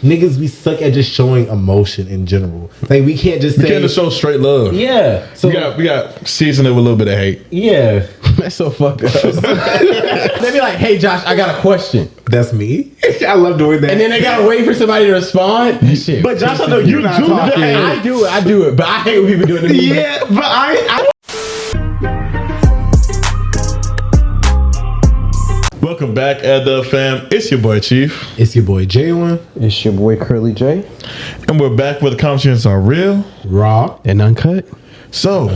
niggas, we suck at just showing emotion in general. Like we can't just show straight love. Yeah. So we got season it with a little bit of hate. Yeah. That's so fucked up. They be like, "Hey, Josh, I got a question." That's me. I love doing that. And then they gotta wait for somebody to respond. Shit. But Josh, I know you not talking. I do it. But I hate when people do it to me. Yeah, but I Welcome back at the fam. It's your boy Chief. It's your boy Jalen. It's your boy Curly J. And we're back with the conversations are real, raw, and uncut. So,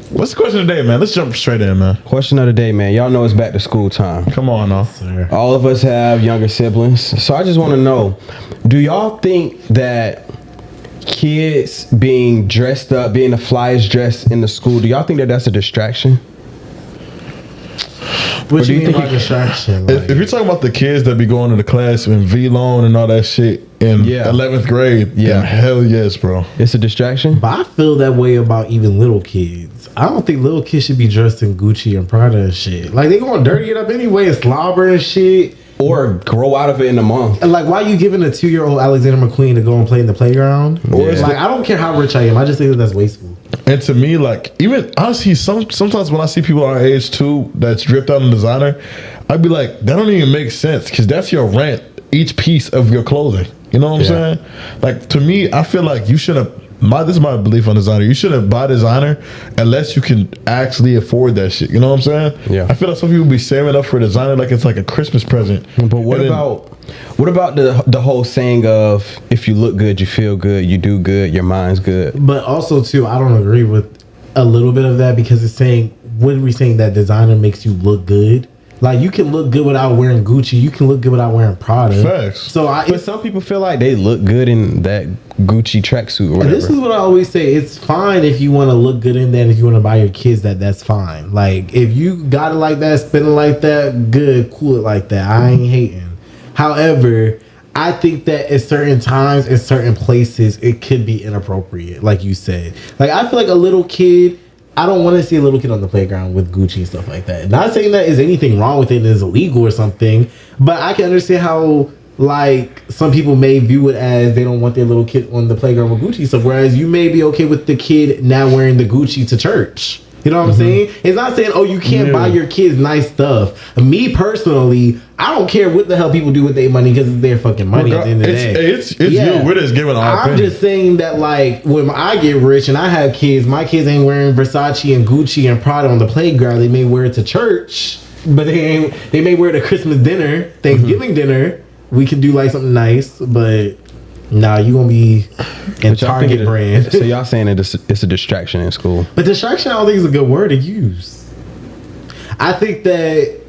what's the question of the day, man? Let's jump straight in, man. Question of the day, man. Y'all know it's back to school time. Come on, now. Sir. All of us have younger siblings. So I just want to know, do y'all think that kids being dressed up, being the flyest dressed in the school, do y'all think that that's a distraction? What do you mean by distraction? If you're talking about the kids that be going to the class in V-Loan and all that shit in 11th grade, then hell yes, bro. It's a distraction? But I feel that way about even little kids. I don't think little kids should be dressed in Gucci and Prada and shit. Like, they gonna dirty it up anyway and slobber and shit. Or grow out of it in a month. And like, why are you giving a 2-year-old Alexander McQueen to go and play in the playground? Or it's like, I don't care how rich I am. I just think that's wasteful. And to me, like, even honestly, sometimes when I see people our age too that's dripped out in designer, I'd be like, that don't even make sense because that's your rent, each piece of your clothing. You know what I'm saying? Like, to me, I feel like you shouldn't. This is my belief on designer. You shouldn't buy designer unless you can actually afford that shit. You know what I'm saying? Yeah. I feel like some people be saving up for designer like it's like a Christmas present. But what about the whole saying of if you look good, you feel good, you do good, your mind's good? But also too, I don't agree with a little bit of that because it's saying, what are we saying, that designer makes you look good? Like, you can look good without wearing Gucci. You can look good without wearing Prada. Facts. But some people feel like they look good in that Gucci tracksuit or whatever. This is what I always say. It's fine if you want to look good in that. If you want to buy your kids that's fine. Like, if you got it like that, spend it like that, good, cool it like that. I ain't hating. However, I think that at certain times, in certain places, it could be inappropriate, like you said. Like, I feel like a little kid, I don't want to see a little kid on the playground with Gucci and stuff like that. Not saying that is anything wrong with it and is illegal or something, but I can understand how, like, some people may view it as they don't want their little kid on the playground with Gucci stuff, whereas you may be okay with the kid now wearing the Gucci to church. You know what I'm saying? It's not saying, oh, you can't buy your kids nice stuff. Me personally, I don't care what the hell people do with their money because it's their fucking money at the end of the day. It's you. We're just giving our opinion. I'm just saying that, like, when I get rich and I have kids, my kids ain't wearing Versace and Gucci and Prada on the playground. They may wear it to church, but they may wear it to Christmas dinner, Thanksgiving dinner. We could do like something nice, but nah, you gonna be in Target brand. So y'all saying that it's a distraction in school? But distraction, I don't think is a good word to use. I think that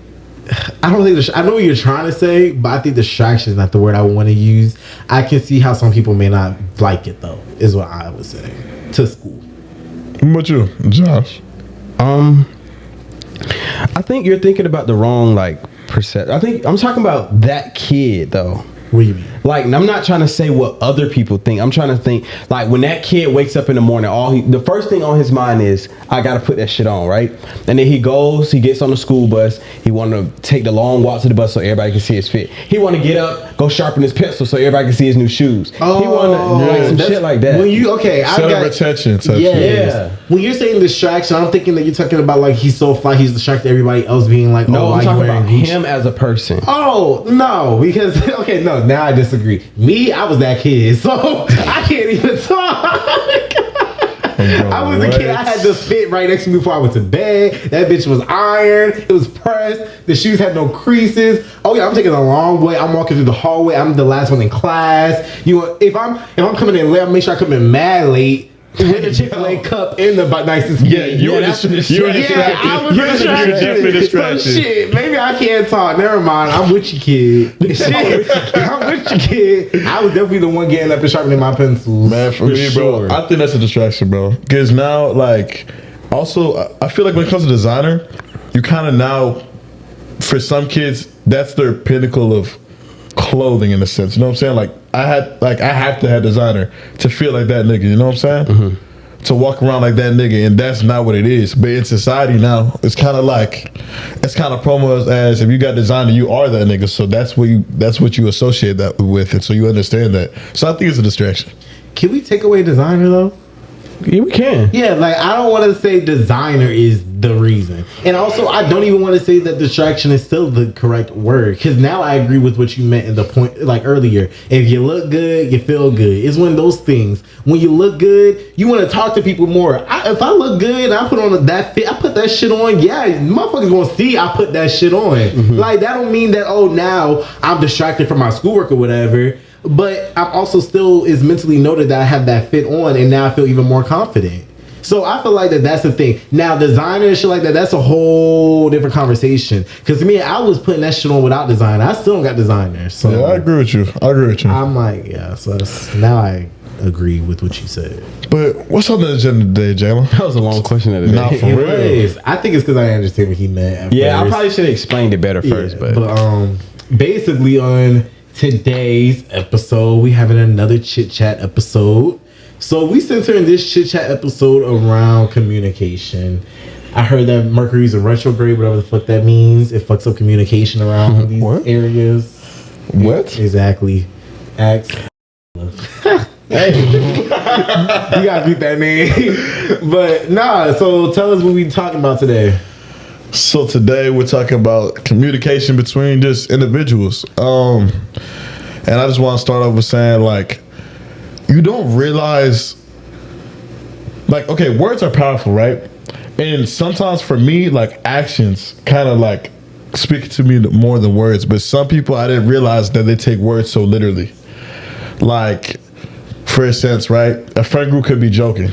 I know what you're trying to say, but I think distraction is not the word I want to use. I can see how some people may not like it though, is what I would say to school. What about you, Josh? I think you're thinking about the wrong perception. I think I'm talking about that kid though. What do you mean? Like, I'm not trying to say what other people think. I'm trying to think, like, when that kid wakes up in the morning, the first thing on his mind is, I got to put that shit on, right? And then he gets on the school bus. He want to take the long walk to the bus so everybody can see his fit. He want to get up, go sharpen his pencil so everybody can see his new shoes. Oh, he want to some shit like that. When you retention. Yeah. When you're saying distraction, I'm thinking that you're talking about like he's so fly, he's distracted everybody else being like, no, I'm talking about him as a person. Oh no, because now I disagree. Me, I was that kid, so I can't even talk. I was a kid. I had the fit right next to me before I went to bed. That bitch was ironed. It was pressed. The shoes had no creases. Oh yeah, I'm taking a long way. I'm walking through the hallway. I'm the last one in class. If I'm coming in late, I'll make sure I come in mad late. With a Chick-fil-A cup in the nicest. Yeah, you were distracted. You were definitely distracted. So shit, maybe I can't talk. Never mind. I'm with you, kid. Shit, I'm with you, kid. I was definitely the one getting up and sharpening my pencils. Man, for me, sure. bro, I think that's a distraction, bro. Because now, like, also, I feel like when it comes to designer, you kind of now, for some kids, that's their pinnacle of clothing in a sense. You know what I'm saying? Like, I have to have designer to feel like that nigga. You know what I'm saying? to walk around like that nigga, and that's not what it is. But in society now, it's kind of promo as if you got designer, you are that nigga. So that's what you associate that with, and so you understand that. So I think it's a distraction. Can we take away designer though? Yeah, we can. Yeah, like I don't want to say designer is the reason, and also I don't even want to say that distraction is still the correct word, because now I agree with what you meant in the point, like earlier. If you look good, you feel good. It's one of those things. When you look good, you want to talk to people more. If I look good and I put on that fit, I put that shit on. Yeah, motherfuckers gonna see I put that shit on. Mm-hmm. Like that don't mean that now I'm distracted from my schoolwork or whatever. But I'm also still is mentally noted that I have that fit on, and now I feel even more confident. So I feel like that's the thing. Now designer and shit like that's a whole different conversation. Because to me, I was putting that shit on without designer. I still don't got designer. So yeah, I agree with you. I'm like, yeah. So now I agree with what you said. But what's on the agenda today, Jalen? That was a long question of the day. Not for real. I think it's because I understand what he meant. Yeah, first. I probably should have explained it better first. But basically on today's episode, we having another chit chat episode. So we centering this chit chat episode around communication. I heard that Mercury's a retrograde, whatever the fuck that means. It fucks up communication around these areas. What? Exactly. Ask. Hey, you gotta beat that name. But nah, so tell us what we talking about today. So today we're talking about communication between just individuals. And I just want to start off with saying, like, you don't realize, like, okay, words are powerful, right? And sometimes for me, like, actions kind of like speak to me more than words. But some people, I didn't realize that they take words so literally. Like, for instance, right? A friend group could be joking.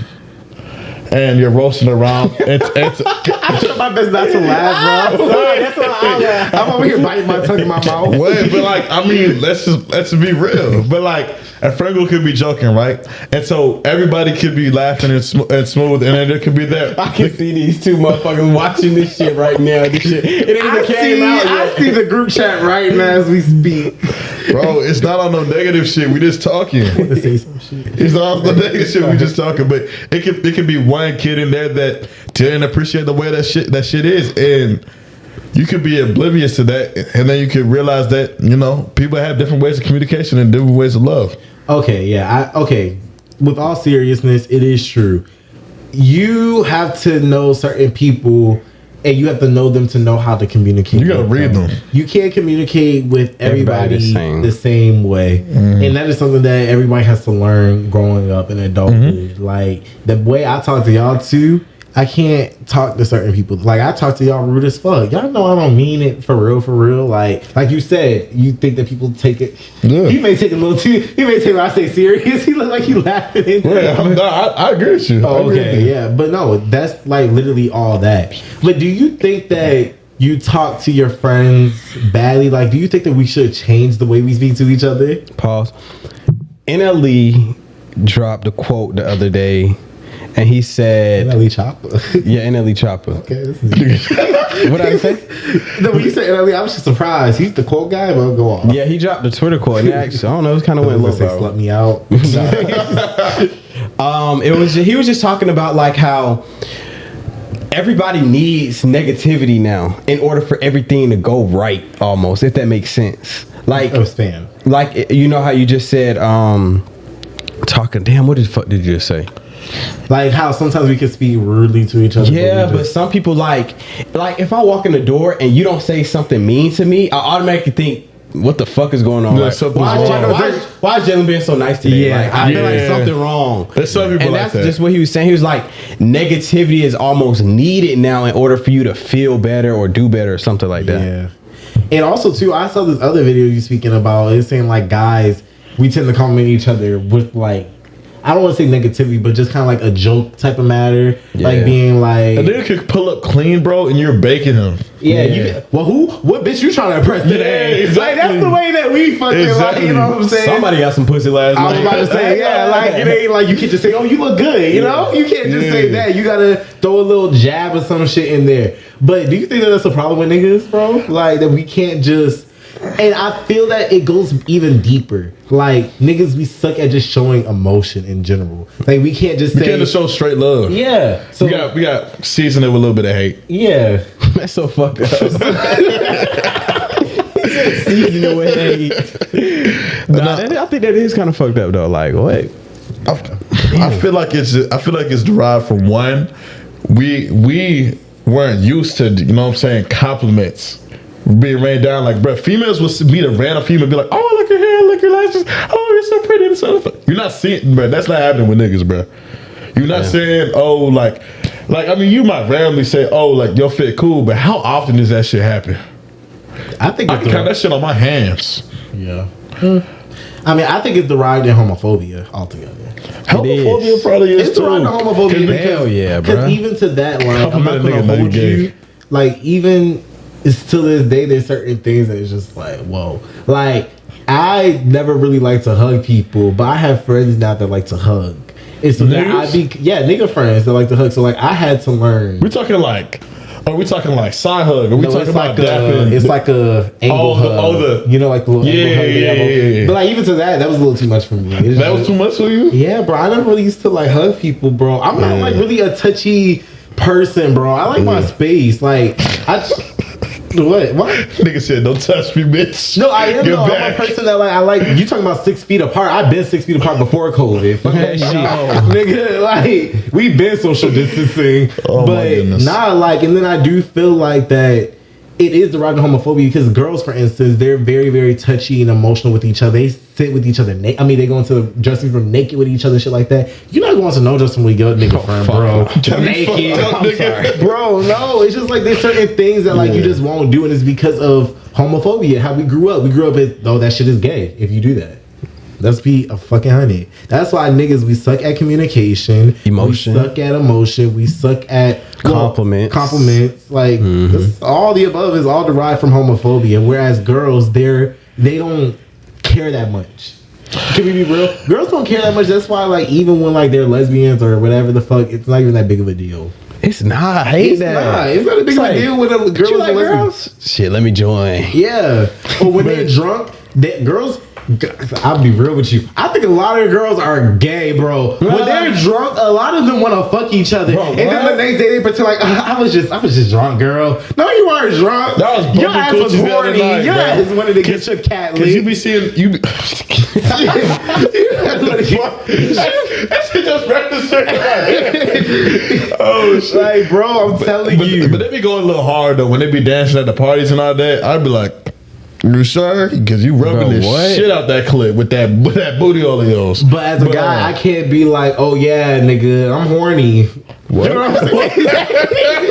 And you're roasting around. I try my best not to laugh, bro. That's why I'm over here biting my tongue in my mouth. Wait, but like, I mean, let's be real. But like, a friend group could be joking, right? And so everybody could be laughing and smooth, and then there could be that. I can see these two motherfuckers watching this shit right now. This shit, it ain't even came out yet. I see the group chat right now as we speak. Bro, it's not on no negative shit. We just talking. Say some shit. It's not on the negative shit. We just talking. But it could be one kid in there that didn't appreciate the way that shit is, and you could be oblivious to that, and then you could realize that, you know, people have different ways of communication and different ways of love. Okay, yeah, with all seriousness, it is true. You have to know certain people, and you have to know them to know how to communicate. You gotta read them. You can't communicate with everybody the same way. Mm-hmm. And that is something that everybody has to learn growing up in adulthood. Mm-hmm. Like, the way I talk to y'all too, I can't talk to certain people. Like, I talk to y'all rude as fuck. Y'all know I don't mean it for real. Like you said, you think that people take it. Yeah. He may take it a little too. He may take what I say serious. He look like he laughing. I agree with you. Oh, okay, yeah, but no, that's like literally all that. But do you think that you talk to your friends badly? Like, do you think that we should change the way we speak to each other? Pause. NLE dropped a quote the other day. And he said, NLE Chopper. Yeah, NLE Chopper. Okay. What did I say? No, when you said NLE, I was just surprised. He's the quote guy, but go on. Yeah, he dropped the Twitter quote. And actually, I don't know, it kind of went low. Slut me out. He was just talking about like how everybody needs negativity now in order for everything to go right, almost, if that makes sense. Like, understand. Like, you know how you just said, talking, damn, what the fuck did you just say? Like how sometimes we can speak rudely to each other. Yeah, but some people like if I walk in the door and you don't say something mean to me, I automatically think, what the fuck is going on? Yeah, like, why is Jalen being so nice today? Yeah, like, I feel like something wrong. There's some people, and like that's that. just what he was saying. He was like, negativity is almost needed now in order for you to feel better or do better or something like that. Yeah. And also too, I saw this other video you speaking about. It's saying like guys, we tend to compliment each other with like, I don't want to say negativity, but just kind of like a joke type of matter. Yeah. Like being like, a nigga could pull up clean, bro, and you're baking him. Yeah. What bitch you trying to impress today? Yeah, exactly. Like, that's the way that we fucking like, you know what I'm saying? Somebody got some pussy last night. I was about to say, yeah, like it ain't like you can just say, oh, you look good, you know? You can't just say that. You gotta throw a little jab or some shit in there. But do you think that that's a problem with niggas, bro? Like that we can't just And I feel that it goes even deeper. Like niggas, we suck at just showing emotion in general. Like we can't just We say can't just show straight love. yeah. So we got season it with a little bit of hate. yeah. That's so fucked up. Season it with hate. I think that is kind of fucked up though. Like, what? I feel like it's derived from one. We weren't used to, you know what I'm saying, compliments being rained down. Like, bro, females will meet a random female and be like, oh, I like your hair, I like your lashes, oh, you're so pretty and stuff. You're not seeing, bro, that's not happening with niggas, bro. You're not saying, oh, like I mean, you might randomly say, oh, like your fit cool, but how often does that shit happen? I think I can count that shit on my hands. yeah. I mean, I think it's derived in homophobia altogether. Homophobia probably is It's too. derived in homophobia because, Hell yeah, because bro. even to that, like, I'm not Compliment a gonna nigga, now you hold gay. you. Like, even it's to this day, there's certain things that it's just like, whoa. Like, I never really like to hug people, but I have friends now that like to hug. And so that nigga friends that like to hug. So like, I had to learn. Are we talking like side hug? Are we talking It's about like it's like a angle hug. You know, like the little angle hug. They have on- yeah. But like even to that was a little too much for me. It's That was just- too much for you? Yeah, bro. I never really used to like hug people, bro. I'm not like really a touchy person, bro. I like my space. Like what? Nigga said, don't touch me, bitch. No, I am Get though. I'm back. a person that like I like you talking about 6 feet apart. I've been 6 feet apart before COVID. Fuck that shit. Nigga, like we been social distancing. Oh, my but goodness. not like and then I do feel like that it is derived in homophobia because girls, for instance, they're very, very touchy and emotional with each other. They sit with each other. I mean, they go into the dressing room naked with each other, shit like that. You're not going to know Justin with your nigga friend, bro. Naked, I'm sorry. bro. No, it's just like there's certain things that like you just won't do, and it's because of homophobia. How we grew up. We grew up with that shit is gay if you do that. Let's be a fucking honey. That's why niggas, we suck at communication. Emotion. We suck at emotion. We suck at Compliments. Compliments. Like this, all the above is all derived from homophobia. Whereas girls, they don't care that much. Can we be real? Girls don't care that much. That's why like even when like they're lesbians or whatever the fuck, it's not even that big of a deal. It's not. I hate It's that. not. It's not a big of a deal when a girl You is like a lesbian. girls? Shit, let me join. Yeah. Or when they're drunk, girls. I'll be real with you. I think a lot of girls are gay, bro. When they're drunk, a lot of them want to fuck each other, Bro, and then the next day they pretend like I was just drunk, girl. No, you weren't drunk. That was your bumping ass was coochies the other horny. night, Your bro. ass wanted to get your cat Cause you be licked. seeing that shit just registered in my head. Oh shit. Like, bro, I'm telling you. But they be going a little hard though when they be dancing at the parties and all that. I'd be like, you sure? Because you rubbing Bro, this what? shit out that clip with that booty all of yours. But as a guy, I can't be like, oh yeah, nigga, I'm horny. What? You know what I'm saying?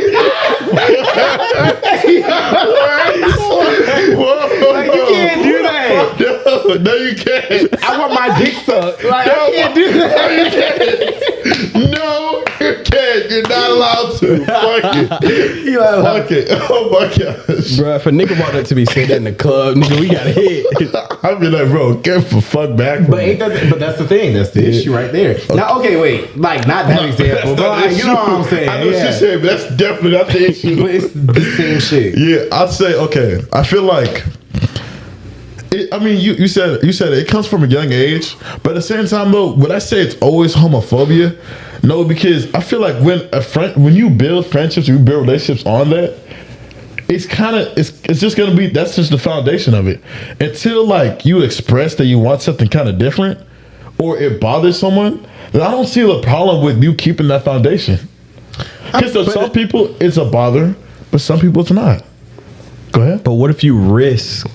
Like, you can't do that. No, you can't. I want my dick sucked. Like, I can't do that. No, you can't. You're not allowed to. Fuck it. You know, Fuck it. Oh my gosh. Bro, if a nigga walked up to me saying that in the club, nigga, we got a hit. I'd be like, bro, get the fuck back from But ain't that? But that's the thing. That's the issue right there. Now, okay, wait. Like, not that example, but like, you know what I'm saying? I know what Yeah. you're saying, but that's definitely not the issue. But it's the same shit. Yeah, I'd say okay. I feel like, I mean, you said it comes from a young age, but at the same time though, would I say it's always homophobia? No, because I feel like when you build friendships, you build relationships on that. It's just gonna be, that's just the foundation of it. Until like you express that you want something kind of different, or it bothers someone, then I don't see the problem with you keeping that foundation. Because to some people it's a bother, but some people it's not. Go ahead. But what if you risk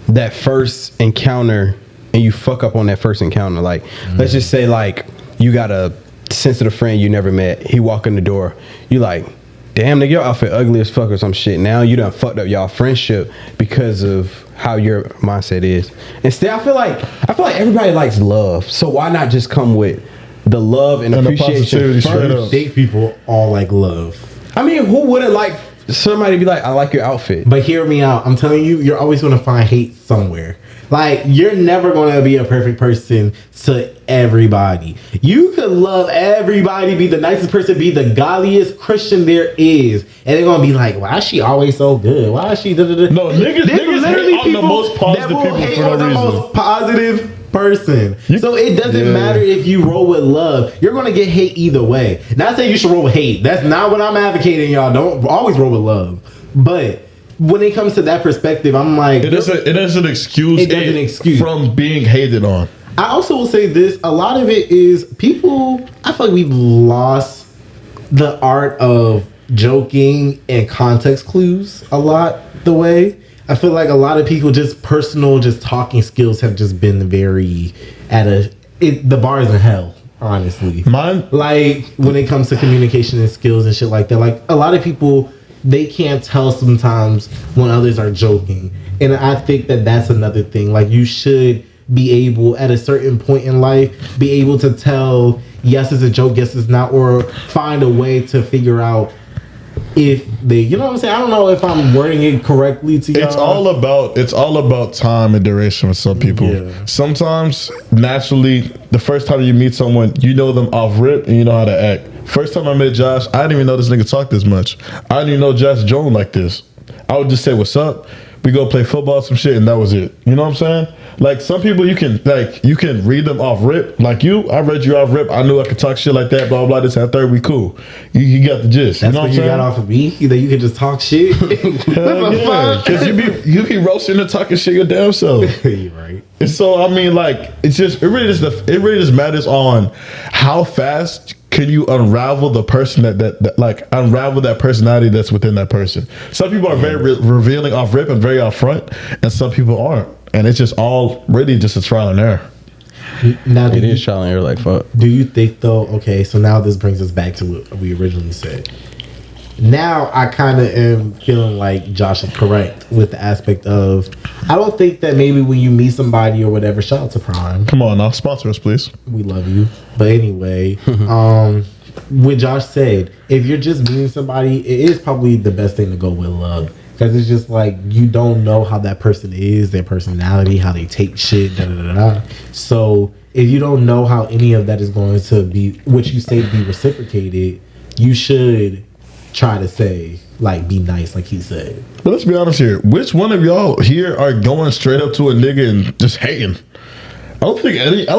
that first encounter and you fuck up on that first encounter? Like, let's just say like you got a sensitive friend you never met. He walk in the door. You like, damn nigga, your outfit ugly as fuck or some shit. Now you done fucked up y'all friendship because of how your mindset is. Instead, I feel like everybody likes love. So why not just come with the love and And the appreciation positivity straight first? up. Fake people all like love. I mean, who wouldn't like somebody to be like, I like your outfit? But hear me out. I'm telling you, you're always going to find hate somewhere. Like, you're never going to be a perfect person to everybody. You could love everybody, be the nicest person, be the godliest Christian there is, and they're going to be like, why is she always so good? Why is she da-da-da? No, niggas hate on the most positive people hate for no on the reason. most positive person. So it doesn't Yeah. matter if you roll with love. You're going to get hate either way. Not saying you should roll with hate. That's not what I'm advocating, y'all. Don't always roll with love. But when it comes to that perspective, I'm like, It doesn't excuse It doesn't excuse. from being hated on. I also will say this. A lot of it is people, I feel like we've lost the art of joking and context clues a lot the way. I feel like a lot of people just talking skills have just been very the bar is in hell, honestly. Mine, Like when it comes to communication and skills and shit like that, like a lot of people, they can't tell sometimes when others are joking. And I think that that's another thing. Like you should be able at a certain point in life, be able to tell yes it's a joke, yes it's not, or find a way to figure out if they, you know what I'm saying? I don't know if I'm wording it correctly to y'all. it's all about time and duration with some people. Yeah. Sometimes naturally, the first time you meet someone, you know them off rip and you know how to act. First time I met Josh, I didn't even know this nigga talk this much. I didn't even know Josh Jones like this. I would just say what's up. We go play football, some shit, and that was it. You know what I'm saying? Like some people, you can read them off rip. Like you, I read you off rip. I knew I could talk shit like that. Blah blah. This and third, we cool. You got the gist. That's you know what what I'm you saying? got off of me, that you could just talk shit. Because you be roasting and talking shit your damn self. You're right. And so I mean, like, it really just matters on how fast can you unravel the person that unravel that personality that's within that person. Some people are very revealing off rip and very upfront, and some people aren't, and it's just all really just a trial and error. Now, It is trial and error like fuck. do you think though? Okay, so now this brings us back to what we originally said. Now I kind of am feeling like Josh is correct with the aspect of I don't think that maybe when you meet somebody or whatever, shout out to Prime, Come on now, sponsor us, please. we love you. But anyway, what Josh said, if you're just meeting somebody, it is probably the best thing to go with love. Because it's just like you don't know how that person is, their personality, how they take shit, da da da da. So if you don't know how any of that is going to be, what you say be reciprocated, you should try to say, like, be nice, like he said. But let's be honest here. Which one of y'all here are going straight up to a nigga and just hating? I don't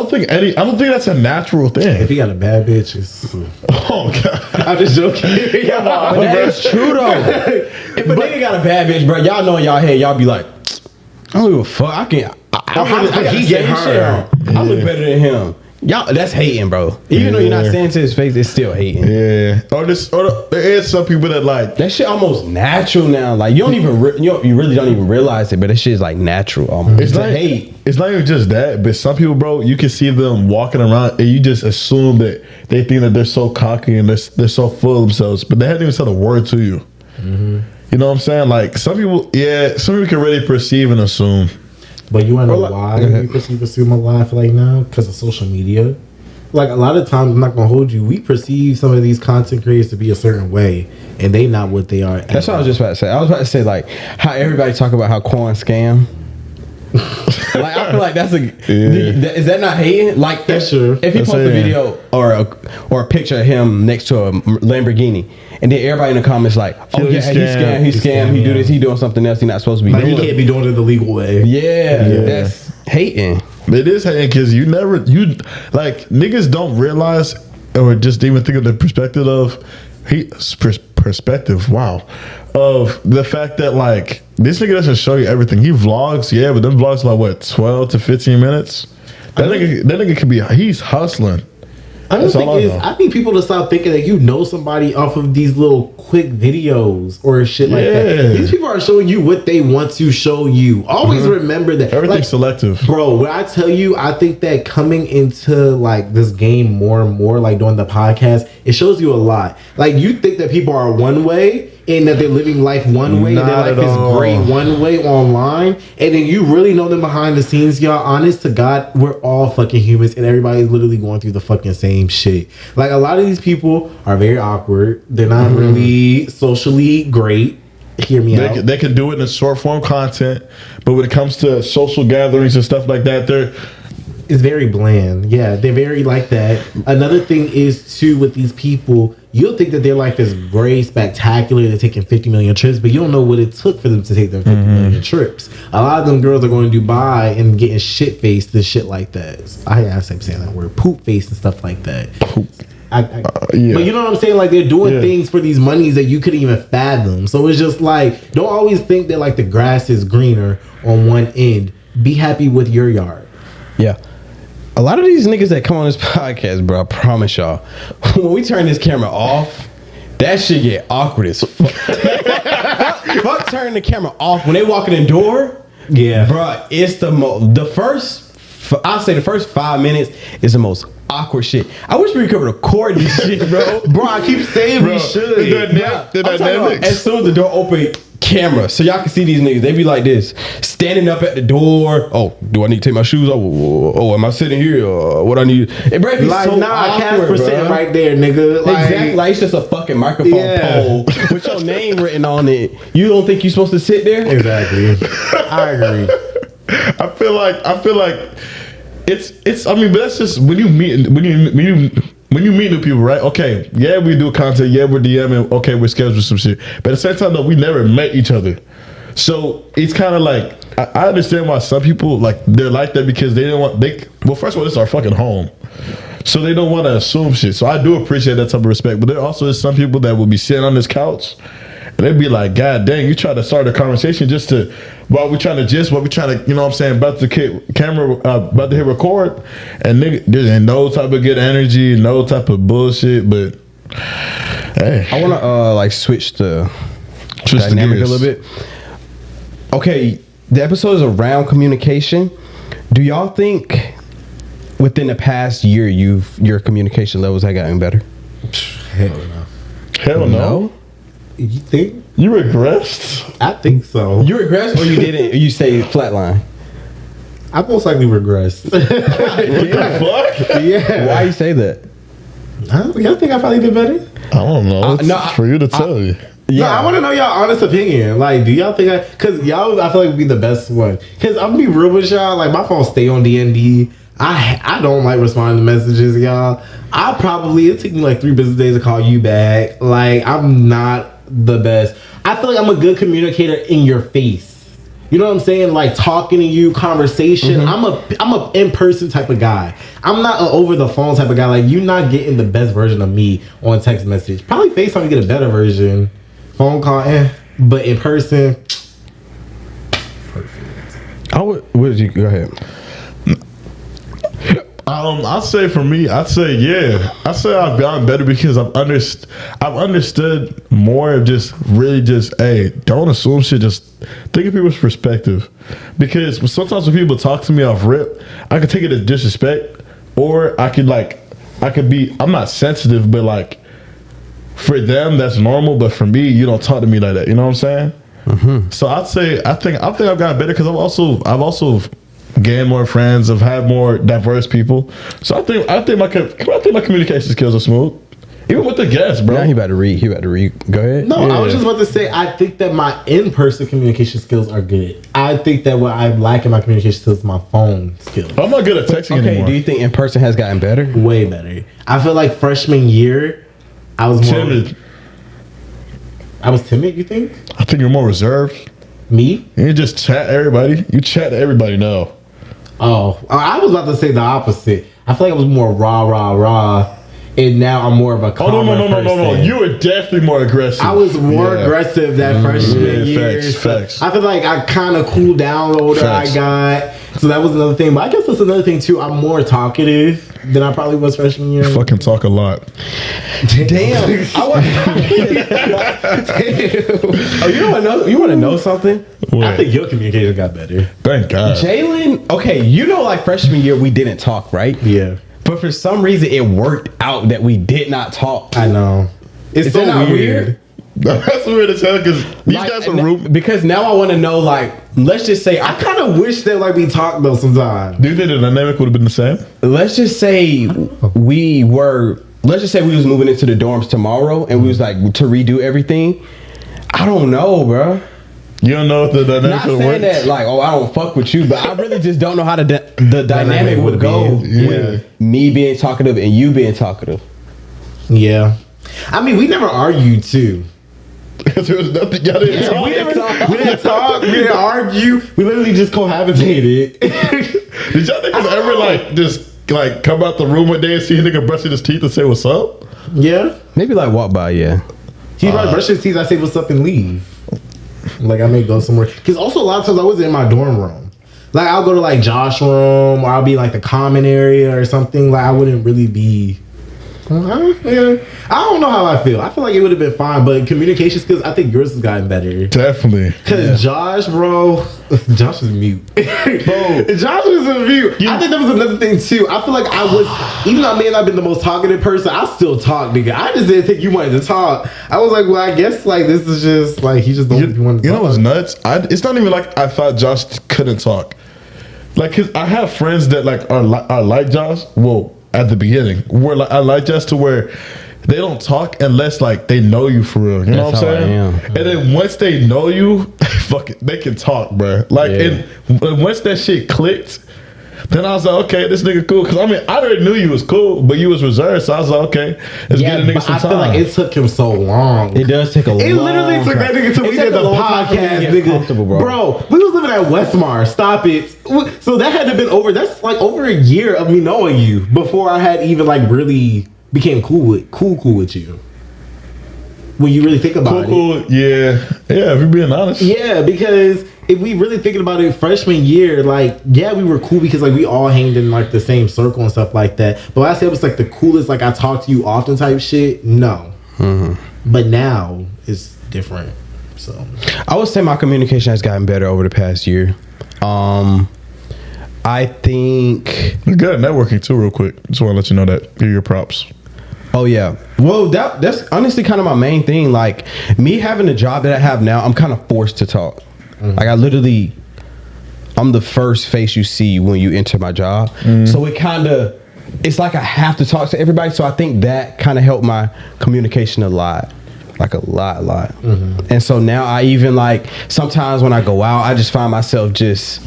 think that's a natural If thing. he got a bad bitch, it's... Oh god. I'm just joking. Come on, But that is true though. If a nigga got a bad bitch, bro, y'all know in y'all head, y'all be like, I don't give a fuck. I can't. I he he get get her? shit on. I look better than him. Y'all, that's hating, bro. Even though you're not saying to his face, it's still hating. Yeah. Or there is some people that like. That shit almost natural now. Like you don't even you really don't even realize it, but that shit is like natural almost. It's not hate. It's not even just that, but some people, bro, you can see them walking around and you just assume that they think that they're so cocky and they're so full of themselves, but they haven't even said a word to you. Mm-hmm. You know what I'm saying? Like some people can really perceive and assume. But you want to know why we assume a lot, I feel like now? Because of social media. Like, a lot of times, I'm not going to hold you, we perceive some of these content creators to be a certain way, and they not what they are. That's what I was just about to say. I was about to say, like, how everybody talk about how corn scam. Like, I feel like that's is that not hating? Like, if he That's posts a video or a picture of him next to a Lamborghini, and then everybody in the comments like, oh yeah, he scammed, he do this, he doing something else he not supposed to be Like, doing. he can't be doing it the legal way. Yeah, that's hating. It is hating because niggas don't realize or just even think of the perspective of of the fact that like this nigga doesn't show you everything. He vlogs, but them vlogs are like what, 12 to 15 minutes. That nigga could be, he's hustling. I think people to stop thinking that you know somebody off of these little quick videos or shit like that. These people are showing you what they want to show you. Always remember that. Everything's selective. Bro, when I tell you, I think that coming into like this game more and more, like doing the podcast, it shows you a lot. Like you think that people are one way and that they're living life one way and their life is great one way online, and then you really know them behind the scenes, y'all. Honest to God, we're all fucking humans and everybody's literally going through the fucking same shit. Like a lot of these people are very awkward. They're not really socially great. hear me out. They can do it in a short form content, but when it comes to social gatherings and stuff like that, it's very bland. Yeah, they're very like that. Another thing is too with these people, you'll think that their life is great, spectacular. They're taking 50 million trips, but you don't know what it took for them to take them 50 million trips. A lot of them girls are going to Dubai and getting shit faced and shit like that. I say saying that word, poop face and stuff like that. But you know what I'm saying? Like they're doing things for these monies that you couldn't even fathom. So it's just like, don't always think that like the grass is greener on one end. Be happy with your yard. Yeah. A lot of these niggas that come on this podcast, bro, I promise y'all, when we turn this camera off, that shit get awkward as fuck. Fuck turning the camera off when they walk in the door. Yeah, bro, it's the first 5 minutes is the most awkward shit. I wish we could record this shit, bro. Bro, I keep saying we should. The dynamics. As soon as the door open, camera, so y'all can see these niggas. They be like this, standing up at the door. Oh, do I need to take my shoes off? Oh, am I sitting here? What I need? It break me like, so nah, Casper awkward, sitting right there, nigga. Like, exactly, like it's just a fucking microphone pole with your name written on it. You don't think you're supposed to sit there? Exactly. I agree. I feel like it's. I mean, but that's just when you meet new people, right? Okay, yeah, we do content. Yeah, we're DMing. Okay, we're scheduling some shit. But at the same time, though, we never met each other. So it's kind of like I understand why some people like they're like that because they didn't want well, first of all, it's our fucking home, so they don't want to assume shit. So I do appreciate that type of respect. But there also is some people that will be sitting on this couch and they'd be like, God dang, you try to start a conversation just to while we trying to you know what I'm saying, about to camera about to hit record, and nigga, there ain't no type of good energy, no type of bullshit. But hey, I want to like switch the dynamic a little bit. Okay, the episode is around communication. Do y'all think within the past year your communication levels have gotten better? Hell no. Hell no. You think? You regressed? I think so. You regressed or you didn't? Or you stayed flatline? I most likely regressed. What the fuck? Yeah. Why you say that? Y'all think I probably did better? I don't know. It's for you to tell you. Yeah, no, I want to know y'all honest opinion. Like, do y'all think because y'all, I feel like would be the best one. Because I'm gonna be real with y'all. Like, my phone stay on DND. I don't like responding to messages, y'all. It took me like 3 business days to call you back. Like, I'm not the best. I feel like I'm a good communicator in your face. You know what I'm saying? Like talking to you, conversation. Mm-hmm. I'm a in-person type of guy. I'm not an over the phone type of guy. Like, you're not getting the best version of me on text message. Probably FaceTime you get a better version. Phone call, but in person, perfect. What did you go ahead? I'd say for me, I'd say I've gotten better because I've understood more of just hey, don't assume shit, just think of people's perspective. Because sometimes when people talk to me off rip, I could take it as disrespect, or I could be, I'm not sensitive, but like for them that's normal, but for me, you don't talk to me like that. You know what I'm saying? Mm-hmm. So I think I've gotten better because I've also gained more friends. I've had more diverse people. So I think my communication skills are smooth, even with the guests, bro. Now he about to read. Go ahead. No, I was just about to say, I think that my in-person communication skills are good. I think that what I lack in my communication skills is my phone skills. I'm not good at texting anymore. Do you think in-person has gotten better? Way better. I feel like freshman year, I was more timid. I was timid, you think? I think you're more reserved. Me? You just chat everybody. You chat to everybody now. Oh, I was about to say the opposite. I feel like I was more rah, and now I'm more of a calmer no. You were definitely more aggressive. I was more aggressive that freshman year. Facts. I feel like I kind of cooled down the older I got. So that was another thing. But I guess that's another thing too. I'm more talkative than I probably was freshman year. You fucking talk a lot. Damn. Oh, you want to know something? What? I think your communication got better. Thank God. Jalen, okay, like freshman year we didn't talk, right? Yeah. But for some reason it worked out that we did not talk. I know. Is so that not weird? That's weird as hell because these guys are rude. Because now I want to know, like, let's just say I kind of wish that like we talked though sometimes. Do you think the dynamic would have been the same? Let's just say we was moving into the dorms tomorrow and we was like to redo everything. I don't know, bro. You don't know if the dynamic Not would saying work? that like, oh, I don't fuck with you, but I really just don't know how the dynamic would go. Yeah. With me being talkative and you being talkative. Yeah. I mean, we never argued too. Because there was nothing y'all didn't talk. We didn't talk. We didn't argue. We literally just cohabitated. Did y'all niggas ever like just like come out the room one day and see a nigga brushing his teeth and say what's up? Yeah. Maybe like walk by, yeah. He'd probably brush his teeth. I say what's up and leave. Like I may go somewhere. Because also a lot of times I wasn't in my dorm room. Like I'll go to like Josh's room or I'll be in, like the common area or something. Like I wouldn't really be. I don't know how I feel. I feel like it would have been fine, but communication skills, I think yours has gotten better. Definitely. Because Josh, bro, Josh was mute. Bro, Josh was a mute. I think that was another thing too. I feel like I was, even though I may not have been the most talkative person, I still talk, nigga. I just didn't think you wanted to talk. I was like, well, I guess like this is just like he just don't want to talk. You know what's nuts? It's not even like I thought Josh couldn't talk. Like, cause I have friends that like are like Josh. Well, at the beginning, where like I like Josh to where they don't talk unless like they know you for real. You know what I'm saying? And then once they know you, fuck it, they can talk, bro. Like, and once that shit clicked, then I was like, okay, this nigga cool. Cause I mean, I already knew you was cool, but you was reserved, so I was like, okay, let's get a nigga some time. I feel like it took him so long. It does take a long time. It literally took that nigga till we did the podcast, nigga. Bro, we was living at Westmar. Stop it. So that had to have been over. That's like over a year of me knowing you before I had even like really became cool with you. When you really think about it. Yeah. If you're being honest. Yeah, because if we really thinking about it, freshman year, like, yeah, we were cool because like we all hanged in like the same circle and stuff like that. But when I say it was like the coolest, like I talk to you often type shit, no. But now it's different. So I would say my communication has gotten better over the past year. I think You're good at networking too, real quick. Just want to let you know that. Give your props. Oh yeah. Well, that's honestly kind of my main thing. Like me having the job that I have now, I'm kind of forced to talk. Like I'm the first face you see when you enter my job. So it's like I have to talk to everybody. So I think that kind of helped my communication a lot. Like a lot. And so now I even like sometimes when I go out, I just find myself just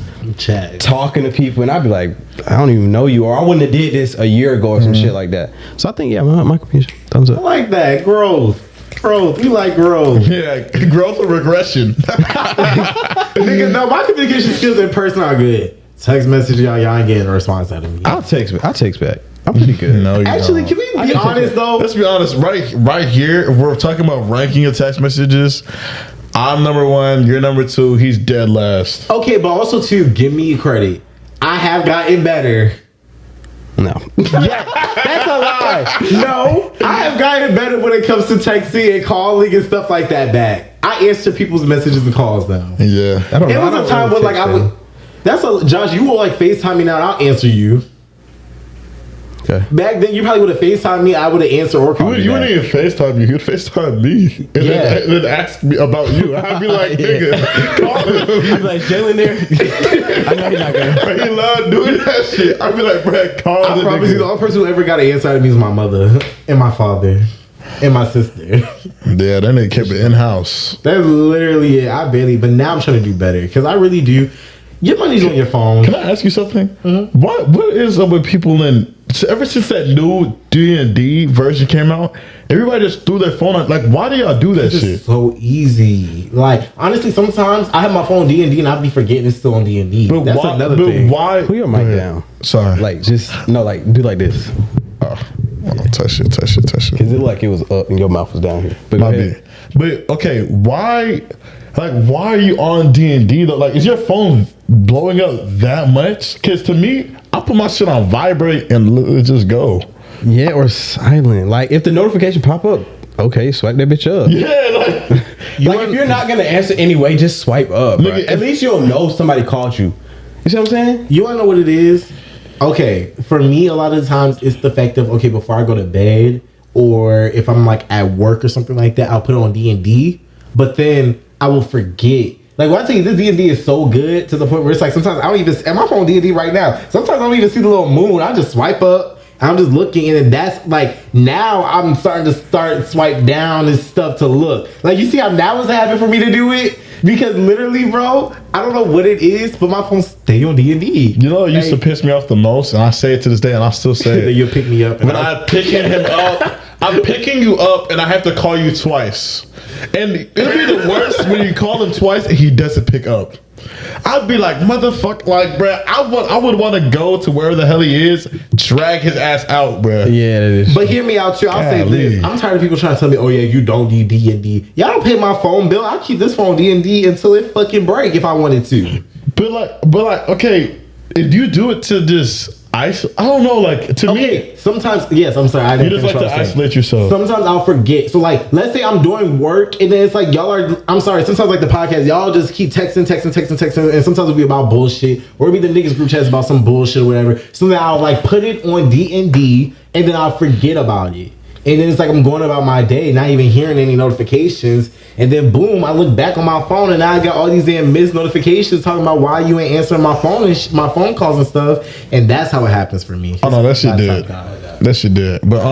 talking to people and I'd be like, I don't even know you, or I wouldn't have did this a year ago or some shit like that. So I think my communication, thumbs up. I like that. Growth. We like growth. Yeah, growth or regression. Nigga, no, my communication skills in person are good. Text message, y'all ain't getting a response out of me. I'll text back. I'm pretty good. No, you Actually, don't. can we be honest though? Let's be honest. Right here, if we're talking about ranking your text messages, I'm number 1. You're number 2. He's dead last. Okay, but also too, give me credit. I have gotten better. No. Yeah, that's a lie. No, I have gotten better when it comes to texting and calling and stuff like that back. I answer people's messages and calls now. Yeah. It was a time when like I would. Josh, you will like FaceTime me now and I'll answer you. Okay. Back then, you probably would have FaceTimed me. I would have answered or called You wouldn't even FaceTime me. You'd FaceTime me. And then ask me about you. I'd be like, nigga, call him. I'd be like, Jalen there. I know he's not gonna. He loved doing that shit. I'd be like, Brad, call him. I promise you, the only person who ever got an answer out of me is my mother and my father and my sister. Yeah, that nigga kept it in-house. That's literally it. But now I'm trying to do better because I really do. Your money's on your phone. Can I ask you something? What is up with people ever since that new D&D version came out, everybody just threw their phone out. Like, why do y'all do that It's shit? just so easy. Like, honestly, sometimes I have my phone D&D and I'll be forgetting it's still on D&D. That's another thing. Why? Put your mic down. Sorry. Like, just, no, like, do like this. Touch it. Because it looked like it was up and your mouth was down here. But, but okay, why are you on D&D though? Like, is your phone blowing up that much? Because to me, I put my shit on vibrate and let it just go. Yeah, or silent. Like, if the notification pop up, okay, swipe that bitch up. Yeah, like if you're not gonna answer anyway, just swipe up. Nigga, at least you'll know somebody called you. You see what I'm saying? You wanna know what it is? Okay, for me, a lot of the times it's the fact of, okay, before I go to bed, or if I'm like at work or something like that, I'll put it on D&D, but then I will forget. Like, when I tell you, this D&D is so good to the point where it's like sometimes I don't even, and my phone D&D right now, sometimes I don't even see the little moon. I just swipe up I'm just looking, and that's like now I'm starting to swipe down and stuff to look. Like, you see how that was a habit for me to do it? Because literally, bro, I don't know what it is, but my phone stay on D&D. You know, it used to piss me off the most, and I say it to this day, and I still say it. You'll pick me up. When I'm picking him up, I'm picking you up, and I have to call you twice. And it'll be the worst when you call him twice and he doesn't pick up. I'd be like, motherfucker, like, bruh, I would want to go to wherever the hell he is, drag his ass out, bruh. Yeah, it is. But hear me out too. I'll say this. I'm tired of people trying to tell me, oh yeah, you don't need D&D. Y'all don't pay my phone bill. I'll keep this phone D&D until it fucking break if I wanted to. But like, okay, if you do it to just I don't know, like, to me. Sometimes, yes, I'm sorry. I didn't you just like to isolate yourself. Sometimes I'll forget. So, like, let's say I'm doing work, and then it's like, y'all are, I'm sorry, sometimes like the podcast, y'all just keep texting, and sometimes it'll be about bullshit, or it'll be the niggas group chats about some bullshit or whatever. So then I'll, like, put it on D&D, and then I'll forget about it. And then it's like I'm going about my day, not even hearing any notifications. And then boom, I look back on my phone and now I got all these damn missed notifications talking about why you ain't answering my phone and my phone calls and stuff. And that's how it happens for me. Oh no, that shit did. That shit did. But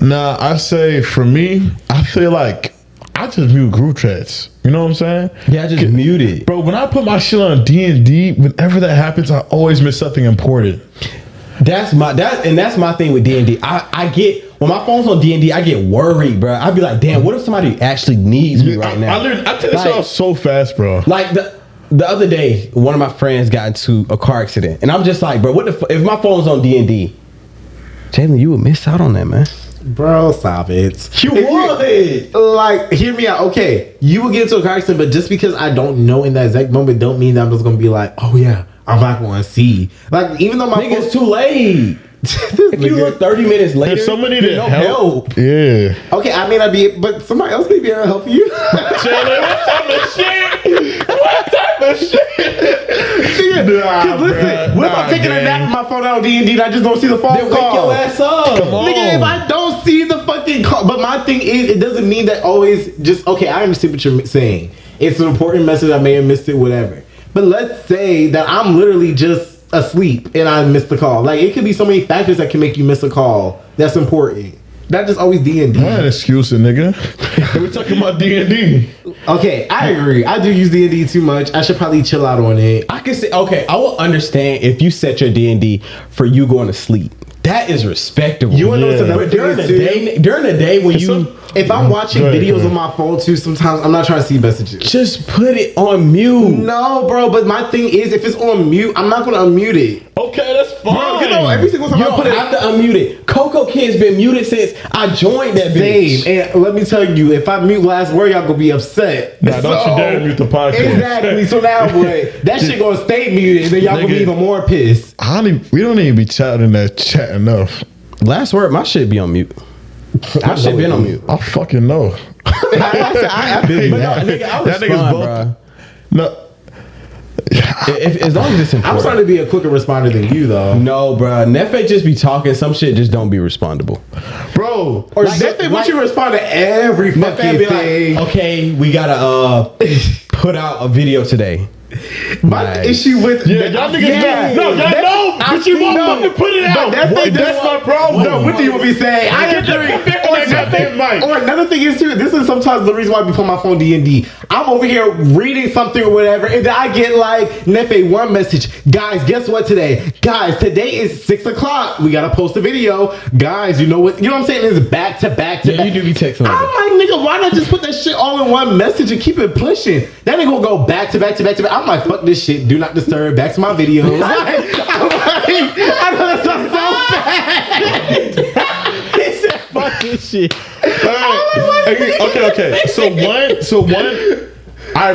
nah, I say for me, I feel like I just mute group chats. You know what I'm saying? Yeah, I just mute it. Bro, when I put my shit on D&D, whenever that happens, I always miss something important. That's my thing with D&D. I get when my phone's on D&D, I get worried, bro. I'd be like, damn, what if somebody actually needs me right now? I take this off so fast, bro. Like the other day, one of my friends got into a car accident, and I'm just like, bro, what if my phone's on D&D? Jalen, you would miss out on that, man. Bro, stop it. You would. Like, hear me out. Okay, you will get into a car accident, but just because I don't know in that exact moment, don't mean that I'm just gonna be like, oh yeah, I'm not going to see. Like, even though my nigga, it's too late. If you look 30 minutes later, if somebody didn't help. Yeah. Okay, I may not be, but somebody else may be able to help you. Jalen, what type of shit? What type of shit? Nah, listen, what if I'm taking a nap with my phone out on D&D and I just don't see the phone then call? wake your ass up. Come on. Nigga, if I don't see the fucking call, but my thing is, it doesn't mean that always just, okay, I understand what you're saying. It's an important message, I may have missed it, whatever. But let's say that I'm literally just asleep and I missed the call. Like, it could be so many factors that can make you miss a call. That's important. Not just always D&D. That excuse it, nigga. We're talking about D&D. Okay, I agree. I do use D&D too much. I should probably chill out on it. I can say, okay, I will understand if you set your D&D for you going to sleep. That is respectable. You want to know what's another But during the day when you... If I'm watching videos on my phone too, sometimes I'm not trying to see messages. Just put it on mute. No, bro, but my thing is, if it's on mute, I'm not going to unmute it. Okay, that's fine. Bro, you know, every single time You I don't put it... have to unmute it. Coco Kid's been muted since I joined that bitch. And let me tell you, if I mute last word, y'all gonna be upset. Nah, don't you dare mute the podcast. Exactly. So now what? That shit gonna stay muted, and then y'all gonna be even more pissed. We don't even be chatting in that chat enough. Last word, my shit be on mute. My shit been on mute. I fucking know. I feel that. Nigga, I That nigga's respond, both. bro. No. As long as it's important. I'm starting to be a quicker responder than you, though. No, bro. Nefe just be talking. Some shit just don't be respondable. Bro. Or Nefe wants you to respond to every fucking Be thing. like, okay, we gotta put out a video today. My issue with y'all niggas know. No, y'all know, but you won't fucking put it out. That's my problem. No, what do you want me to say? I agree. Or another thing is too, this is sometimes the reason why we put my phone D&D. I'm over here reading something or whatever, and then I get like Nefe one message. Guys, guess what today? Guys, today is 6 o'clock. We gotta post a video. Guys, you know what? You know what I'm saying? It's back to back to back. You do be texting. I'm like, nigga, why not just put that shit all in one message and keep it pushing? That nigga will go back to back to back to back. I'm like, fuck this shit. Do not disturb. Back to my videos. I'm like, I know that sounds so bad. He said, fuck this shit. Okay. So one. I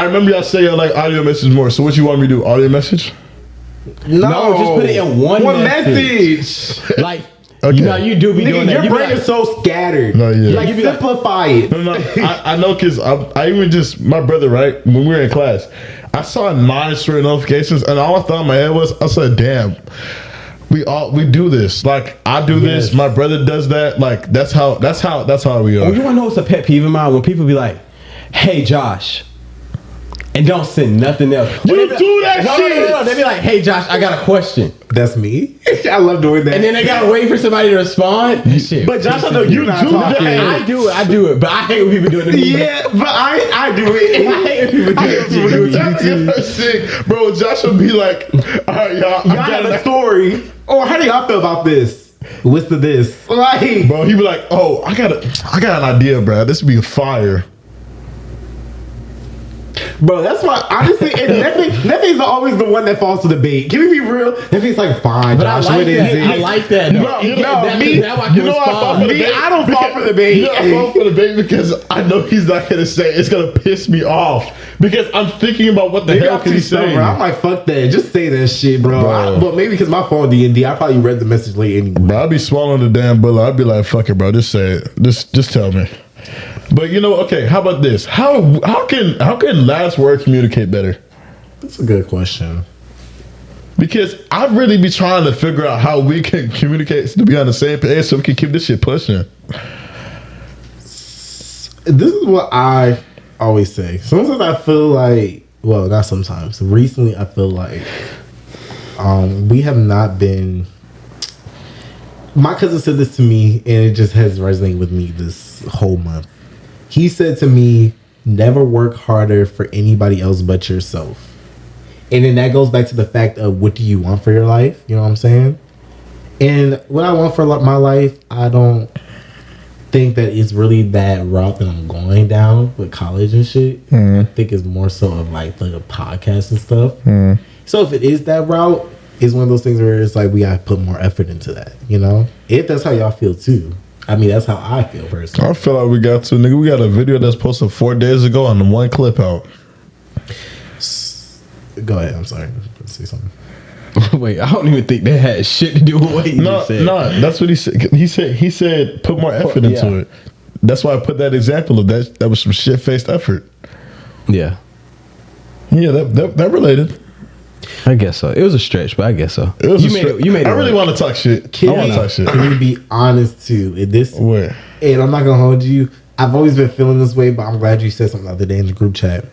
remember y'all say y'all like audio message more. So what you want me to do? Audio message? No, just put it in one message. Like, okay. You know, you do be doing that. Your brain is so scattered. No, yeah. Like, simplify it. No. I know because I even just, my brother, right? When we were in class, I saw 9 straight notifications, and all I thought in my head was, I said, damn. We do this. Like, I do this. My brother does that. Like, that's how we are. Oh, you wanna know what's a pet peeve of mine? When people be like, "Hey, Josh, and don't send nothing else. You do that shit. No. They be like, "Hey, Josh, I got a question," That's me. I love doing that. and then they gotta wait for somebody to respond. Shit. but Josh, I know You you're not do that. talking. I do it, but I hate when people do it to me. Yeah, but I do it. I hate when people do it to me. That's sick, bro. Josh will be like, "All right, y'all, Y'all have a story. Or how do y'all feel about this? What's the this? Like, Bro, he be like, "Oh, I got an idea, bro. This be fire." bro, that's why honestly, and Neffy's always the one that falls to the bait. Can we be real? Neffy's like, fine, But I Josh, like what is that. it? I like that. No, You know, no, me. Now I can you know I fall for respond. the Me, bait. I don't fall for the bait. You know I fall for the bait because I know he's not gonna say it. It's gonna piss me off because I'm thinking about what the Maybe hell I'm can too he say. stubborn. I'm like, fuck that. Just say that shit, bro. Bro. But maybe because my phone D&D, I probably read the message late anyway. Bro, I'll be swallowing the damn bullet. I'll be like, "Fuck it, bro. Just say it. Just tell me." But you know, okay. How about this? How can last word communicate better? That's a good question. Because I really be trying to figure out how we can communicate to be on the same page so we can keep this shit pushing. This is what I always say. Sometimes I feel like, well, not sometimes. Recently, I feel like we have not been. My cousin said this to me, and it just has resonated with me this whole month. He said to me, "Never work harder for anybody else but yourself." And then that goes back to the fact of what do you want for your life? You know what I'm saying? And what I want for my life, I don't think that it's really that route that I'm going down with college and shit. I think it's more so of like the podcast and stuff. So if it is that route, it's one of those things where it's like we gotta put more effort into that, you know? If that's how y'all feel too. I mean, that's how I feel personally. I feel like we got to, nigga. We got a video that's posted 4 days ago and one clip out. Go ahead. I'm sorry. Let's say something. Wait, I don't even think that had shit to do with what he just said. No, that's what he said. He said put more effort into Yeah. it. That's why I put that example of that. That was some shit faced effort. Yeah, Yeah, that related. I guess so. It was a stretch, but I guess so. It was You made it. I really want to talk shit. I want to talk shit. Can we be honest too? In this, Where? and I'm not gonna hold you. I've always been feeling this way, but I'm glad you said something the other day in the group chat.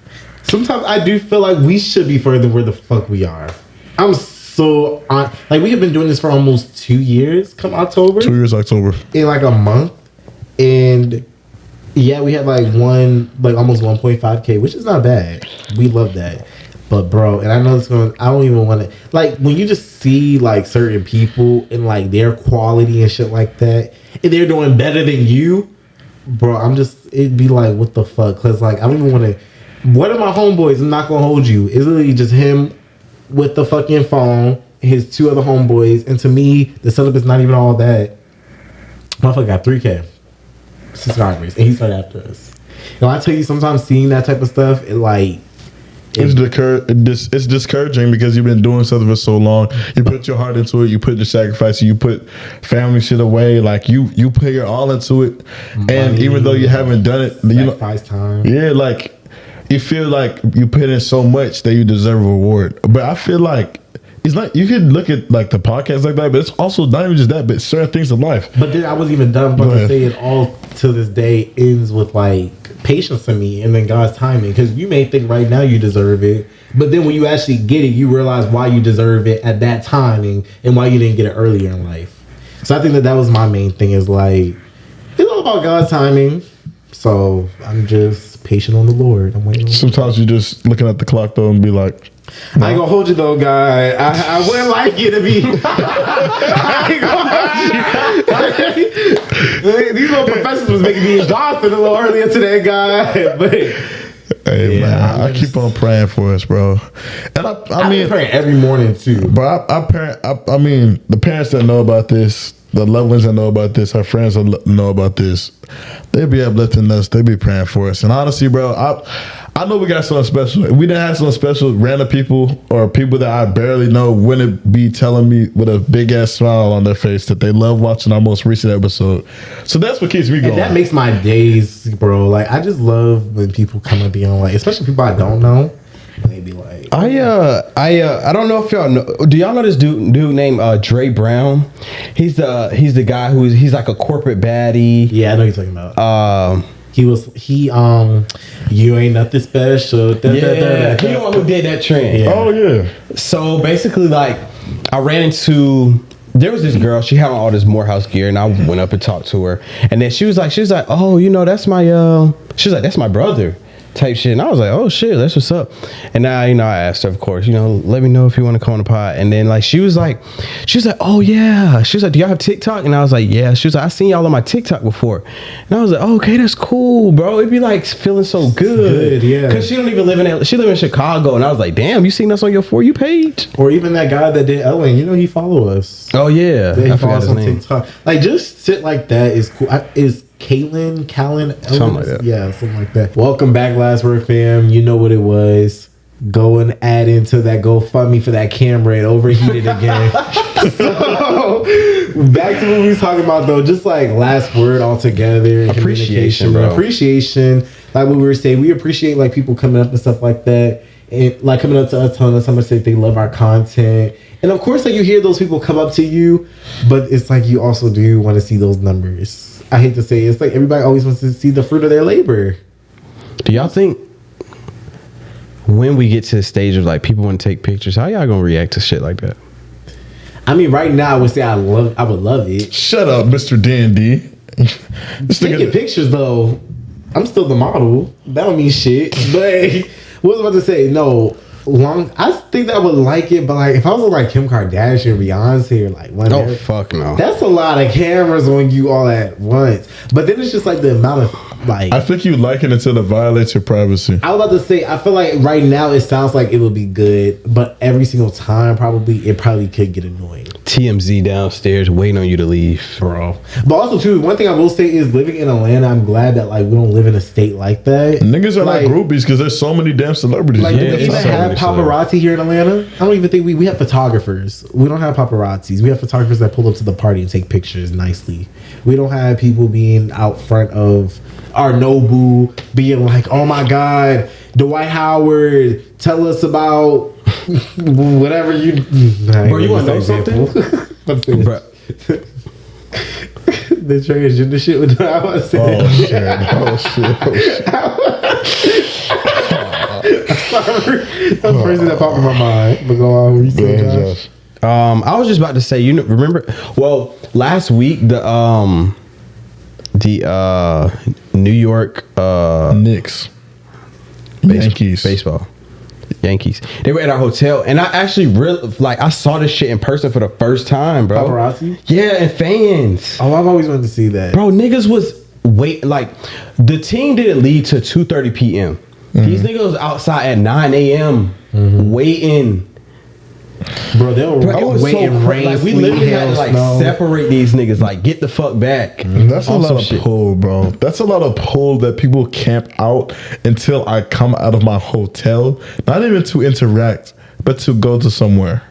Sometimes I do feel like we should be further where the fuck we are. I'm so on. Like we have been doing this for almost 2 years. Come October, 2 years October. in like a month, and yeah, we had like almost 1.5K, which is not bad. We love that. But bro, and I know it's going. I don't even want to like when you just see like certain people and like their quality and shit like that, and they're doing better than you, bro. It'd be like, what the fuck? Cause like I don't even want to. One of my homeboys, I'm not gonna hold you. It's literally just him with the fucking phone, his two other homeboys, and to me, the setup is not even all that. Motherfucker got 3K subscribers, and he started after us. You know, I tell you, sometimes seeing that type of stuff, It's discouraging because you've been doing something for so long. You put your heart into it. You put the sacrifice. You put family shit away. Like you put your all into it. And even though you haven't done it, you know, sacrifice time. yeah, like you feel like you put in so much that you deserve a reward. But I feel like it's not. You could look at like the podcast like that, but it's also not even just that, but certain things in life. But then I wasn't even done. But Go to ahead. say it all to this day ends with like patience in me and then God's timing. Because you may think right now you deserve it, but then when you actually get it, you realize why you deserve it at that time and why you didn't get it earlier in life. So I think that was my main thing. Is like it's all about God's timing. So I'm just patient on the Lord. I'm waiting. Sometimes you just looking at the clock though and be like, I ain't gonna hold you though, guy. I wouldn't like you to be. I ain't gonna hold you. These little professors was making me exhausted a little earlier today, guy. But "Hey Yeah, man, I keep on praying for us, bro." And I I've mean, been praying every morning too. but I mean, the parents that know about this, the loved ones that know about this, our friends that know about this, they be uplifting us. They be praying for us. And honestly, bro, I know we got something special. If we didn't have something special, random people or people that I barely know wouldn't be telling me with a big ass smile on their face that they love watching our most recent episode. So that's what keeps me going. And that makes my days, bro. Like I just love when people come and be on, like, especially people I don't know. They be like, I don't know if y'all know. Do y'all know this dude named Dre Brown? He's the guy he's like a corporate baddie. yeah, I know what you're talking about. You ain't nothing special. Yeah, he the one who did that trend. Yeah. Oh yeah. So basically, like, I ran into. There was this girl. She had on all this Morehouse gear, and I went up and talked to her. And then she was like, "Oh, that's my." She was like, "That's my brother." Type shit, and I was like, "Oh shit, that's what's up." And now, I asked her, of course, let me know if you want to come on the pod. And then, like, she was like, "Oh yeah." She was like, "Do y'all have TikTok?" And I was like, "Yeah." She was like, "I seen y'all on my TikTok before." And I was like, oh, "Okay, that's cool, bro." It'd be like feeling so good, yeah. Because she don't even live in she live in Chicago, and I was like, "Damn, you seen us on your For You page?" Or even that guy that did Ellen, he follow us. Oh yeah, He I follow forgot us his on name. TikTok. Like, just shit like that is cool. Is Callan, Something like that. Yeah, something like that. Welcome back, Last Word fam. You know what it was. Go and add into that GoFundMe for that camera. It overheated again. So, back to what we was talking about though. Just like last word altogether. Appreciation, bro. Appreciation. Like what we were saying, we appreciate like people coming up and stuff like that. And like coming up to us telling us how much they love our content. And of course, like you hear those people come up to you, but it's like you also do want to see those numbers. I hate to say it, it's like everybody always wants to see the fruit of their labor. Do y'all think when we get to the stage of like people want to take pictures, how y'all gonna react to shit like that? I mean, right now I would say I would love it. Shut up, Mr. D&D. Taking pictures though, I'm still the model. That don't mean shit. But what was I about to say? No. I think that I would like it, but like if I was like Kim Kardashian, Beyonce, or like one, Fuck no. That's a lot of cameras on you all at once. But then it's just like the amount of like. I think you like it until it violates your privacy. I was about to say, I feel like right now it sounds like it would be good, but every single time it probably could get annoying. TMZ downstairs waiting on you to leave, bro. But also too, one thing I will say is living in Atlanta, I'm glad that like we don't live in a state like that. Niggas are like groupies because there's so many damn celebrities. Like, do we even have paparazzi here in Atlanta? I don't even think we have photographers. We don't have paparazzis. We have photographers that pull up to the party and take pictures nicely. We don't have people being out front of our Nobu being like, "Oh my God, Dwight Howard, tell us about whatever you." Bro, you want to know something? Bro. The transgender shit with I want to say. Oh shit! Sorry, that's the first thing that popped in my mind. But go on, what you saying, Josh? I was just about to say, remember? Well, last week the New York Knicks, Yankees, baseball. Yankees. They were at our hotel, and I actually I saw this shit in person for the first time, bro. Paparazzi? Yeah, and fans. Oh, I've always wanted to see that. Bro, niggas was the team didn't leave till 2:30 p.m. These niggas was outside at 9 a.m. Waiting. Bro, they were waiting rain. Like, we literally had to separate these niggas. Like, get the fuck back. That's a lot of pull, bro. That's a lot of pull that people camp out until I come out of my hotel. Not even to interact, but to go to somewhere.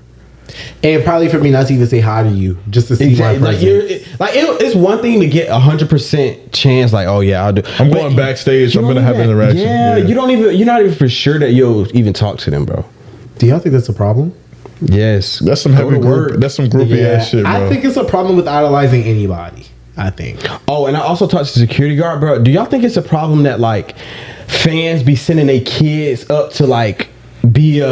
And probably for me not to even say hi to you, just to see my presence. It's one thing to get 100% chance. Like, oh yeah, I'll do. I'm going backstage. I'm gonna have an interaction. Yeah, you're not even for sure that you'll even talk to them, bro. Do y'all think that's a problem? Yes, that's some heavy group. That's some groupie ass shit, bro. I think it's a problem with idolizing anybody. I think. Oh, and I also talked to the security guard, bro. Do y'all think it's a problem that like fans be sending their kids up to like be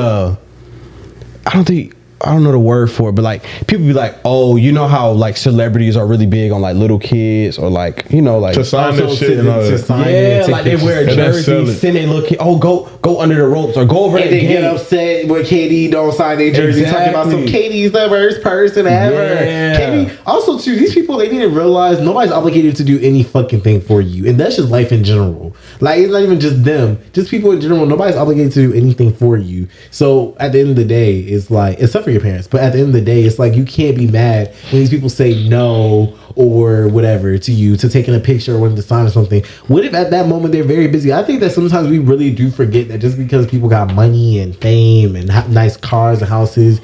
I don't know the word for it, but like people be like, oh, you know how like celebrities are really big on like little kids or like, like to sign this shit and all that. Yeah, like they wear jerseys, send their little kid, go under the ropes or go over and they get upset when KD don't sign their jersey, talking about some KD's the worst person ever. Yeah. KD, also too, these people, they need to realize nobody's obligated to do any fucking thing for you, and that's just life in general. Like it's not even just them, just people in general. Nobody's obligated to do anything for you. So at the end of the day, it's like, except for your parents, but at the end of the day, it's like you can't be mad when these people say no or whatever to you, to taking a picture or wanting to sign or something. What if at that moment they're very busy? I think that sometimes we really do forget that just because people got money and fame and nice cars and houses,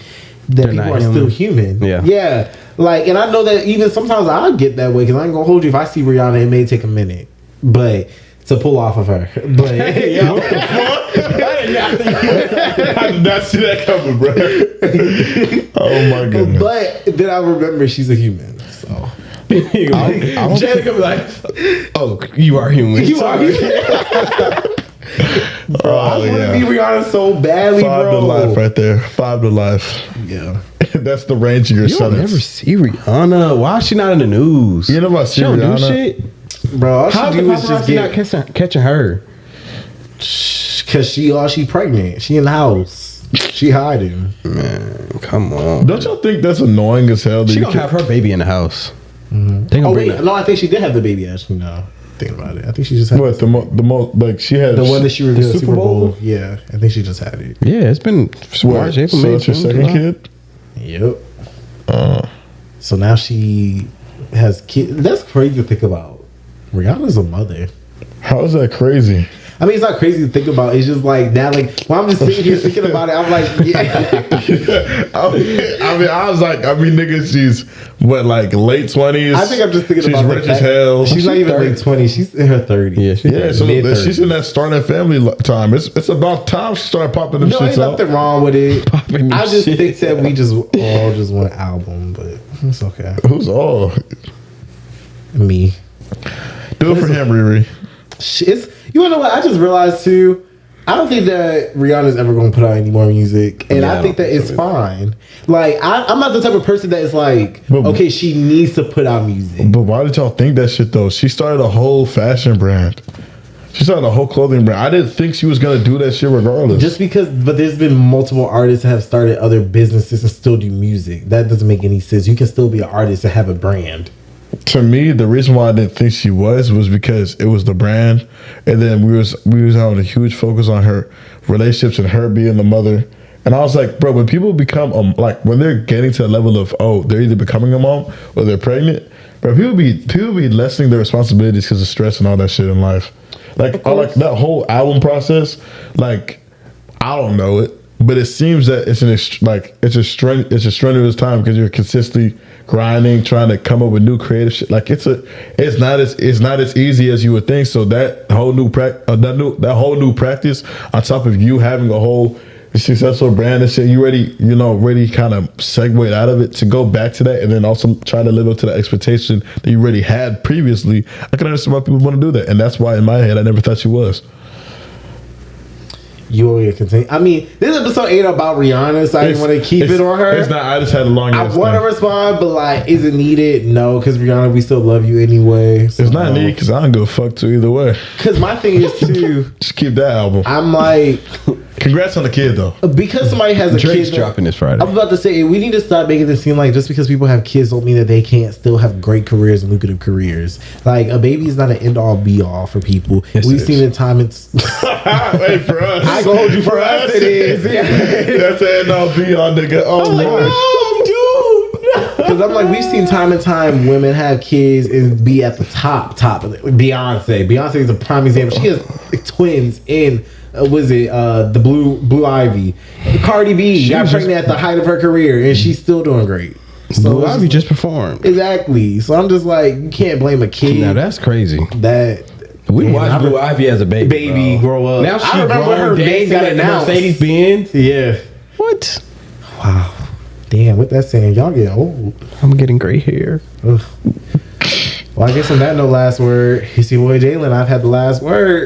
that people are still human. Yeah. Like, and I know that even sometimes I get that way, because I ain't gonna hold you. If I see Rihanna, it may take a minute, but to pull off of her. But what the fuck? I did not see that coming, bro. Oh my goodness. But then I remember she's a human. So Jada could be like, "Oh, you are human. You are human." Bro, I want to be Rihanna so badly, 5 bro. to life right there. 5 to life. Yeah. That's the range of your You don't sentence. never see Rihanna. Why is she not in the news? You know about She don't do Rihanna? shit. Bro, all How she the do is just paparazzi not catching her? Cause she pregnant. She in the house. She hiding. Man, come on. Don't y'all think that's annoying as hell? That She you gonna have her baby in the house. They gonna Oh bring wait, that. no, I think she did have the baby. Actually, no. Think about it. I think she just had What the most like she had the one that she revealed the Super Super Bowl. Bowl? Yeah, I think she just had it. Yeah, it's been What, March, April, so May, that's your June, second July. kid? Yep. So now she has kids. That's crazy to think about. Rihanna's a mother. How is that crazy? I mean, it's not crazy to think about. It's just like now, like when I'm just sitting here thinking about it, I'm like, yeah. I was like, nigga, she's what, like late 20s? I think I'm just thinking she's about rich as hell. She's not even late 20s. She's in her 30s. Yeah, she's Yeah, so mid-30s. she's in that starting family time. It's about time she started popping them No, shits ain't up. nothing wrong with it. Popping them I just shits think that we just all just want an album, but it's okay. Who's all? Me. Do it for him, RiRi. It's, you wanna know what? I just realized too. I don't think that Rihanna's ever gonna put out any more music, and Yeah, I think that it's fine. Like I'm not the type of person that is like, But- okay, she needs to put out music. But why did y'all think that shit though? She started a whole fashion brand. She started a whole clothing brand. I didn't think she was gonna do that shit regardless. Just because, but there's been multiple artists that have started other businesses and still do music. That doesn't make any sense. You can still be an artist and have a brand. To me, the reason why I didn't think she was because it was the brand, and then we was having a huge focus on her relationships and her being the mother. And I was like, bro, when people become like when they're getting to a level of they're either becoming a mom or they're pregnant, bro, people be lessening their responsibilities because of stress and all that shit in life. Like that whole album process, like I don't know it, but it seems that it's a strenuous time because you're consistently grinding, trying to come up with new creative shit. Like it's not as easy as you would think. So that whole new practice on top of you having a whole successful brand and shit, you already kind of segued out of it to go back to that and then also try to live up to the expectation that you already had previously. I can understand why people want to do that, and that's why in my head I never thought she was. You want me to continue? I mean, this episode ain't about Rihanna, so I didn't want to keep it on her. It's not. I just had a long. I want to respond, but like, is it needed? No, because Rihanna, we still love you anyway. So It's not needed because I don't give a fuck to either way. Because my thing is too. Just keep that album. I'm like, Congrats on the kid though. because somebody has a Drake's kid. dropping this Friday. I'm about to say we need to stop making it seem like just because people have kids don't mean that they can't still have great careers and lucrative careers. Like a baby is not an end all be all for people. Yes, We've it seen is. in time it's. Hey, for us, I gonna hold you for us. It is. That's an NLP on nigga. Oh my. Because I'm like, we've seen time and time women have kids and be at the top. Beyonce is a prime example. She has twins in. The Blue Ivy? Cardi B got pregnant at the height of her career, and she's still doing great. So Blue it's Ivy just performed. exactly. So I'm just like, you can't blame a kid Now that's crazy. that We Man, watched I Blue Ivy as a baby, bro. grow up. Now she I remember grown, her name dancing got at the announced. Mercedes Benz. Yeah. What? Wow. Damn. What that saying? Y'all get old. I'm getting gray hair. Ugh. Well, I guess on that no last word. You see, boy Jalen, I've had the last word.